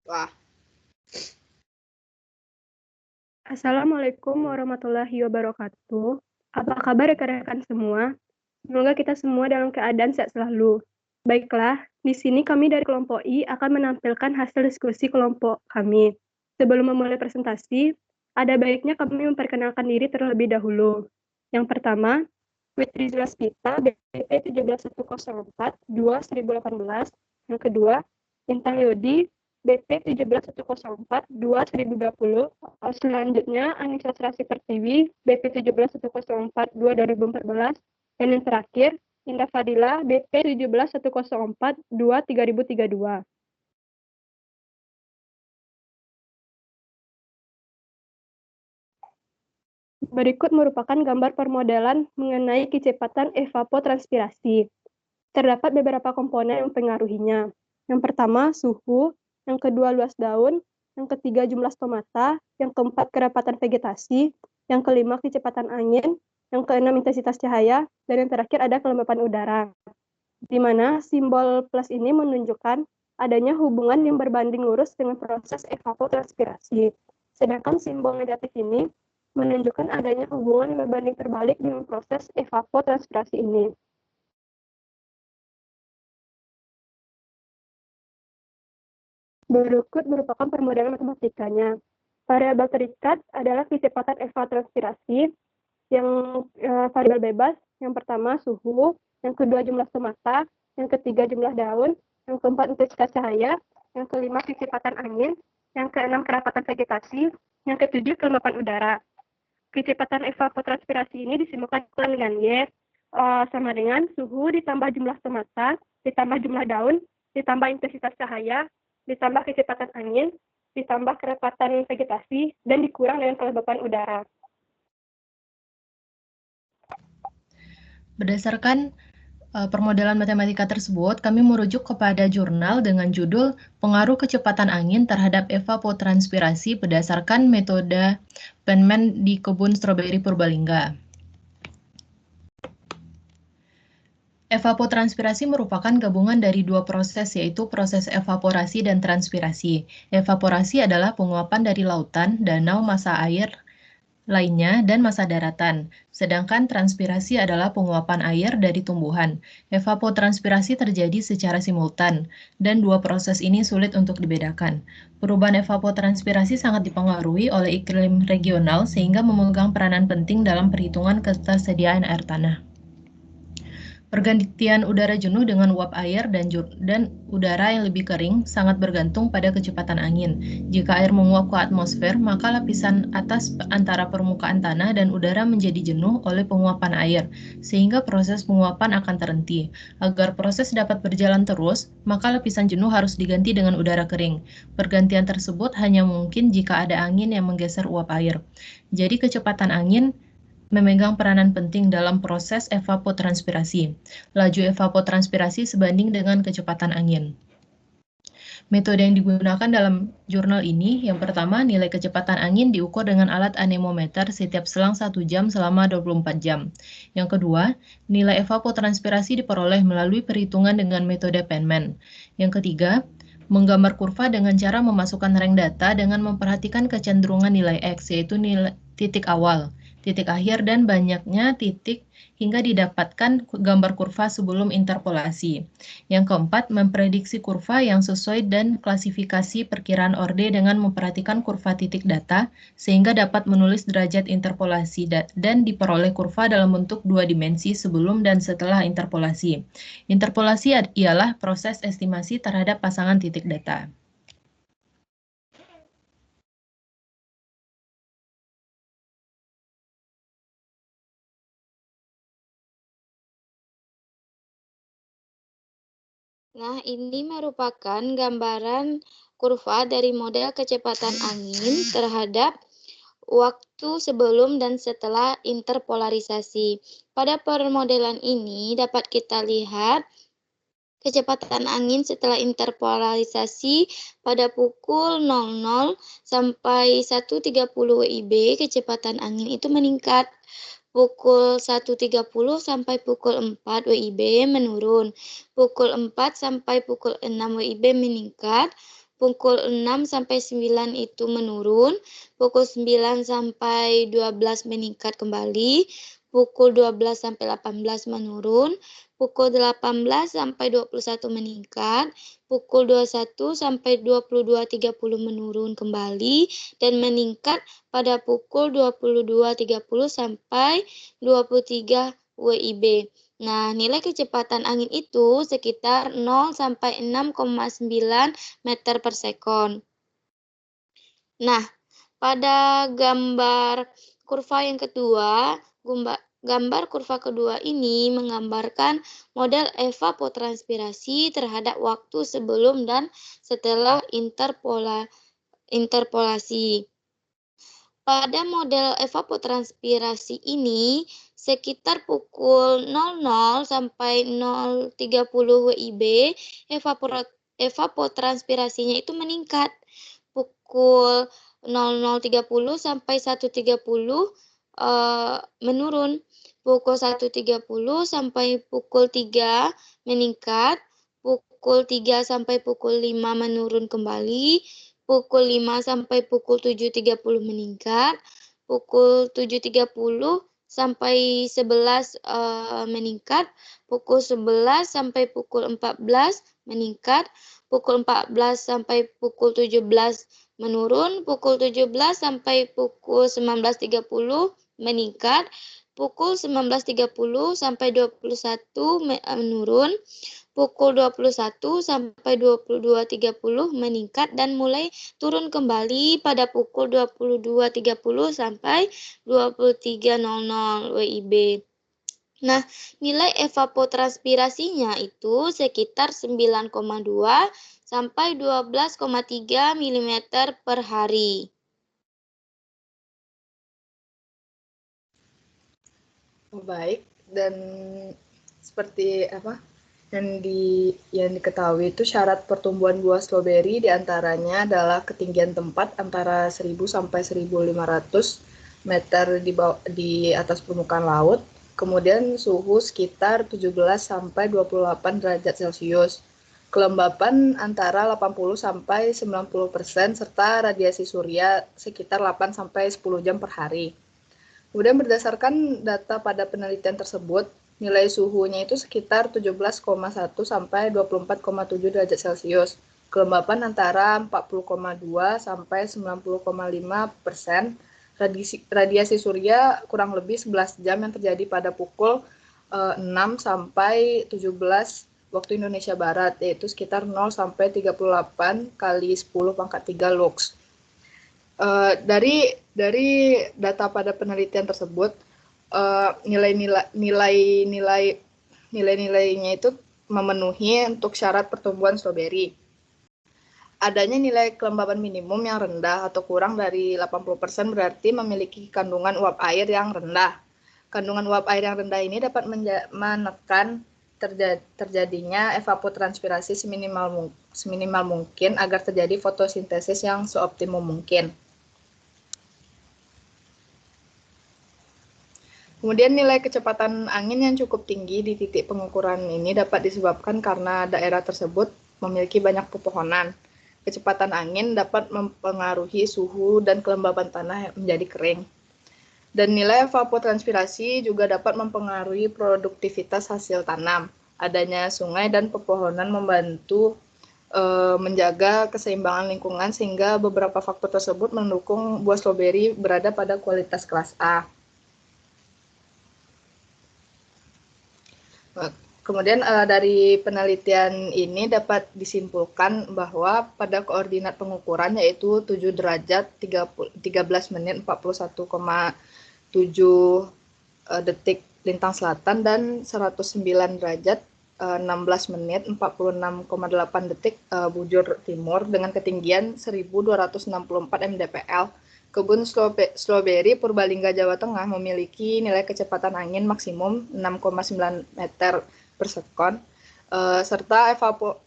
Wah. Assalamualaikum warahmatullahi wabarakatuh. Apa kabar rekan-rekan semua? Semoga kita semua dalam keadaan sehat selalu. Baiklah, di sini kami dari kelompok I akan menampilkan hasil diskusi kelompok kami. Sebelum memulai presentasi, ada baiknya kami memperkenalkan diri terlebih dahulu. Yang pertama, Witri Zulaspita, BP 17104, 2018. Yang kedua, Intan Yodi, BP 17104, 2020. Selanjutnya, Anissa Serasi Pertiwi, BP 17104, 2014. Dan yang terakhir, Indah Fadila, BP 17104, 2032. Berikut merupakan gambar permodelan mengenai kecepatan evapotranspirasi. Terdapat beberapa komponen yang mempengaruhinya. Yang pertama, suhu. Yang kedua, luas daun. Yang ketiga, jumlah stomata. Yang keempat, kerapatan vegetasi. Yang kelima, kecepatan angin. Yang keenam, intensitas cahaya. Dan yang terakhir ada kelembapan udara. Di mana simbol plus ini menunjukkan adanya hubungan yang berbanding lurus dengan proses evapotranspirasi. Sedangkan simbol negatif ini menunjukkan adanya hubungan yang berbanding terbalik dengan proses evapotranspirasi ini. Berikut merupakan permodalan matematikanya. Variabel terikat adalah kecepatan evapotranspirasi, yang variabel bebas, yang pertama suhu, yang kedua jumlah stomata, yang ketiga jumlah daun, yang keempat intensitas cahaya, yang kelima kecepatan angin, yang keenam kerapatan vegetasi, yang ketujuh kelembapan udara. Kecepatan evapotranspirasi ini disebutkan dengan Y sama dengan suhu ditambah jumlah stomata, ditambah jumlah daun, ditambah intensitas cahaya, ditambah kecepatan angin, ditambah kerapatan vegetasi, dan dikurang dengan kelembapan udara. Berdasarkan permodelan matematika tersebut, kami merujuk kepada jurnal dengan judul Pengaruh Kecepatan Angin Terhadap Evapotranspirasi Berdasarkan Metode Penman di Kebun Stroberi Purbalingga. Evapotranspirasi merupakan gabungan dari dua proses, yaitu proses evaporasi dan transpirasi. Evaporasi adalah penguapan dari lautan, danau, massa air lainnya, dan massa daratan. Sedangkan transpirasi adalah penguapan air dari tumbuhan. Evapotranspirasi terjadi secara simultan, dan dua proses ini sulit untuk dibedakan. Perubahan evapotranspirasi sangat dipengaruhi oleh iklim regional, sehingga memegang peranan penting dalam perhitungan ketersediaan air tanah. Pergantian udara jenuh dengan uap air dan udara yang lebih kering sangat bergantung pada kecepatan angin. Jika air menguap ke atmosfer, maka lapisan atas antara permukaan tanah dan udara menjadi jenuh oleh penguapan air, sehingga proses penguapan akan terhenti. Agar proses dapat berjalan terus, maka lapisan jenuh harus diganti dengan udara kering. Pergantian tersebut hanya mungkin jika ada angin yang menggeser uap air. Jadi kecepatan angin memegang peranan penting dalam proses evapotranspirasi. Laju evapotranspirasi sebanding dengan kecepatan angin. Metode yang digunakan dalam jurnal ini, yang pertama, nilai kecepatan angin diukur dengan alat anemometer setiap selang 1 jam selama 24 jam. Yang kedua, nilai evapotranspirasi diperoleh melalui perhitungan dengan metode Penman. Yang ketiga, menggambar kurva dengan cara memasukkan rank data dengan memperhatikan kecenderungan nilai X, yaitu nilai titik awal, titik akhir, dan banyaknya titik hingga didapatkan gambar kurva sebelum interpolasi. Yang keempat, memprediksi kurva yang sesuai dan klasifikasi perkiraan orde dengan memperhatikan kurva titik data, sehingga dapat menulis derajat interpolasi dan diperoleh kurva dalam bentuk dua dimensi sebelum dan setelah interpolasi. Interpolasi ialah proses estimasi terhadap pasangan titik data. Nah, ini merupakan gambaran kurva dari model kecepatan angin terhadap waktu sebelum dan setelah interpolarisasi. Pada permodelan ini dapat kita lihat kecepatan angin setelah interpolarisasi pada pukul 00 sampai 1.30 WIB, kecepatan angin itu meningkat. Pukul 1.30 sampai pukul 4 WIB menurun. Pukul 4 sampai pukul 6 WIB meningkat. pukul 6 sampai 9 itu menurun, pukul 9 sampai 12 meningkat kembali, pukul 12 sampai 18 menurun, pukul 18 sampai 21 meningkat, pukul 21 sampai 22.30 menurun kembali, dan meningkat pada pukul 22.30 sampai 23 WIB. Nah, nilai kecepatan angin itu sekitar 0 sampai 6,9 meter per sekon. Nah, pada gambar kurva yang kedua, gambar kurva kedua ini menggambarkan model evapotranspirasi terhadap waktu sebelum dan setelah interpolasi. Pada model evapotranspirasi ini, sekitar pukul 00 sampai 0.30 WIB, evapotranspirasinya itu meningkat. Pukul 00.30 sampai 1.30 menurun. Pukul 1.30 sampai pukul 3 meningkat. Pukul 3 sampai pukul 5 menurun kembali. Pukul 5 sampai pukul 7.30 meningkat. Pukul 7.30 sampai 11 meningkat. Pukul 11 sampai pukul 14 meningkat. Pukul 14 sampai pukul 17 menurun, pukul 17 sampai pukul 19.30 meningkat, pukul 19.30 sampai 21 menurun, pukul 21 sampai 22.30 meningkat, dan mulai turun kembali pada pukul 22.30 sampai 23.00 WIB. Nah, nilai evapotranspirasinya itu sekitar 9,2 sampai 12,3 mm per hari. Baik, dan seperti apa yang diketahui itu syarat pertumbuhan buah stroberi diantaranya adalah ketinggian tempat antara 1000 sampai 1500 meter di atas permukaan laut, kemudian suhu sekitar 17 sampai 28 derajat Celcius, kelembapan antara 80 sampai 90%, serta radiasi surya sekitar 8 sampai 10 jam per hari. Kemudian berdasarkan data pada penelitian tersebut, nilai suhunya itu sekitar 17,1 sampai 24,7 derajat Celcius. Kelembapan antara 40,2 sampai 90,5%. Radiasi surya kurang lebih 11 jam yang terjadi pada pukul 6 sampai 17 waktu Indonesia Barat, yaitu sekitar 0 sampai 38 kali 10 pangkat 3 lux. Dari data pada penelitian tersebut, nilai-nilainya itu memenuhi untuk syarat pertumbuhan stroberi. Adanya nilai kelembaban minimum yang rendah atau kurang dari 80% berarti memiliki kandungan uap air yang rendah. Kandungan uap air yang rendah ini dapat menekan terjadinya evapotranspirasi seminimal mungkin agar terjadi fotosintesis yang seoptimum mungkin. Kemudian nilai kecepatan angin yang cukup tinggi di titik pengukuran ini dapat disebabkan karena daerah tersebut memiliki banyak pepohonan. Kecepatan angin dapat mempengaruhi suhu dan kelembaban tanah menjadi kering. Dan nilai evapotranspirasi juga dapat mempengaruhi produktivitas hasil tanam. Adanya sungai dan pepohonan membantu menjaga keseimbangan lingkungan, sehingga beberapa faktor tersebut mendukung buah stroberi berada pada kualitas kelas A. Kemudian dari penelitian ini dapat disimpulkan bahwa pada koordinat pengukuran yaitu 7 derajat 13 menit 41,7 detik lintang selatan dan 109 derajat 16 menit 46,8 detik bujur timur dengan ketinggian 1264 mdpl. Kebun stroberi Purbalingga, Jawa Tengah memiliki nilai kecepatan angin maksimum 6,9 meter per sekon, serta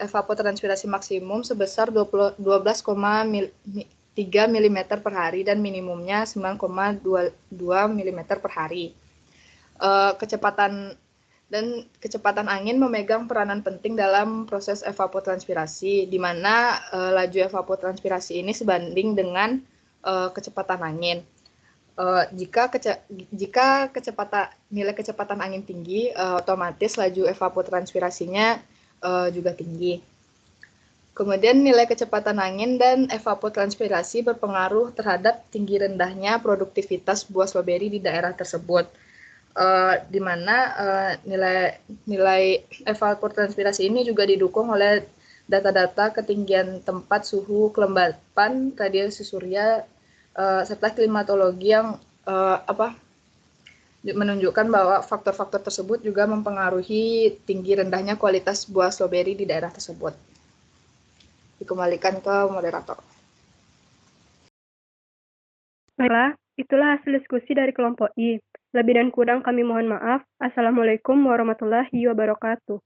evapotranspirasi maksimum sebesar 12,3 mm per hari dan minimumnya 9,22 mm per hari. Dan kecepatan angin memegang peranan penting dalam proses evapotranspirasi, di mana laju evapotranspirasi ini sebanding dengan kecepatan angin. Jika nilai kecepatan angin tinggi, otomatis laju evapotranspirasinya juga tinggi. Kemudian nilai kecepatan angin dan evapotranspirasi berpengaruh terhadap tinggi rendahnya produktivitas buah stroberi di daerah tersebut. Di mana nilai evapotranspirasi ini juga didukung oleh data-data ketinggian tempat, suhu, kelembapan, radiasi surya, serta klimatologi yang menunjukkan bahwa faktor-faktor tersebut juga mempengaruhi tinggi rendahnya kualitas buah stroberi di daerah tersebut. Dikembalikan ke moderator. Baiklah, itulah hasil diskusi dari kelompok I. Lebih dan kurang kami mohon maaf. Assalamualaikum warahmatullahi wabarakatuh.